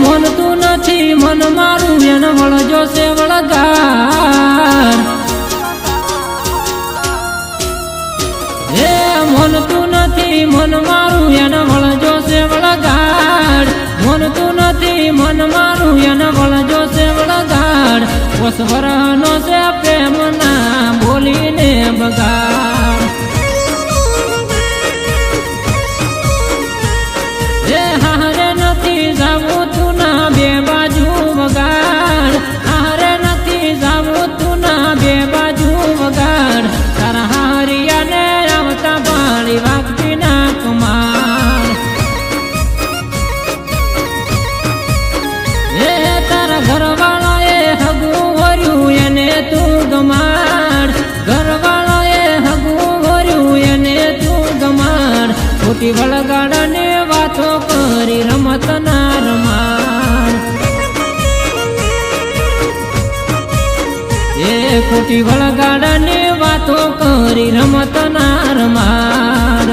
મનતું નથી મન મારું એને વળજો છે વળગાર મનતું નથી મન મારું એને વળજો છે વળગાડ મનતું નથી મન મારું એને વળજો છે વળગાડ વસવરનો છે પ્રેમના બોલીને બગાડ હારે નથી જાવું તું ના બે બાજુ વગાડ હારે નથી જાવું તું ના બે બાજુ વગાડ તારા હારિયાને આવતા બાળી વાગતી ના કમાડ તારા ઘરવાળાએ હગું વર્યું એને તું ગમાડ ઘરવાળાએ હગું વર્યું એને તું ગમાડ ખોટી વળગાડને વાતો કરી રમત ના રમાડ ખોટી વળગાડને વાતો કરી રમત ના રમાડ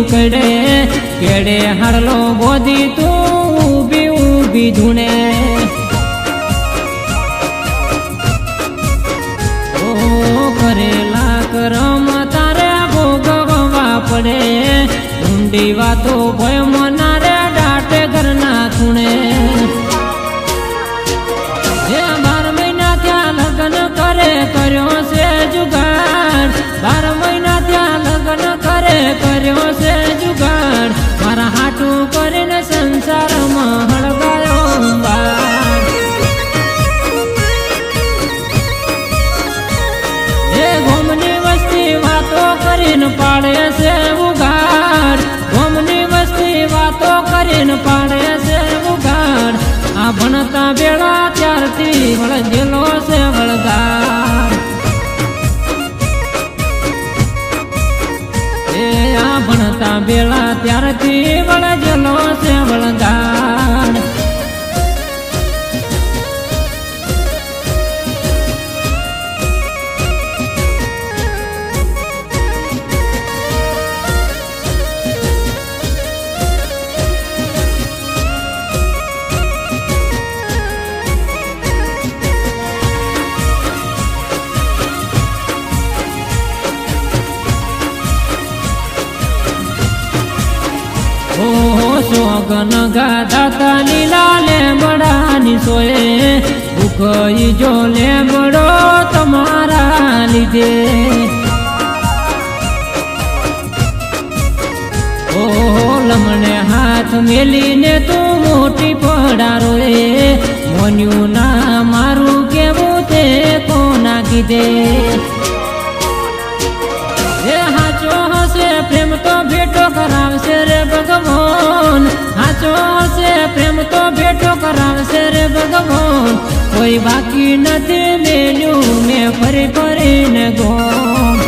ઉકડે કેડે હારલો બોધી તું ઊભી ઊભી ધૂણે કરેલા કરમ તારે ભોગવવા પડે ઊંડી વાતો ભય મનારે ડાટે ઘરના ખૂણે 12 મહિના ત્યાં લગ્ન કરે કર્યો છે જુગાડ 12 મહિના ત્યાં લગ્ન કરે કર્યો છે જુગાડ મારા હાટું કરીને સંસારમાં હળગાયો બાર ગોમની વસ્તી વાતો કરીને પાડે છે ઉગાડ ગોમની વસ્તી વાતો કરીને પાડે છે ઉગાડ આ ભણતા બેડા ત્યારથી વળગેલો છે વળગાડ આ ભણતા બેડા ત્યારથી વળગેલો છે વળગાડ સોગન ગાતા લીલા લેમડાની સોએ ભૂખઈ જો લેમડો તમારા લીધે ઓ લમણે હાથ મેલીને તું મોટી પડારો મોન્યું ના મારું કેવું તે કોના કીધે હાચો હશે પ્રેમ તો ભેટો કરાવશે રે ભગવાન હાચો હશે પ્રેમ તો ભેટો કરાવશે રે ભગવાન કોઈ બાકી નથી મેલ્યું મેં ફરી ફરીને ગોમ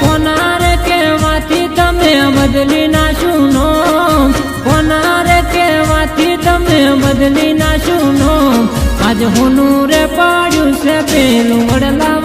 કોના રે કેવાથી તમે બદલી નાશું નોમ કોના રે કેવાથી તમે બદલી નાશું નોમ આજ હોનું રે પાડ્યું છે પેલું વડલા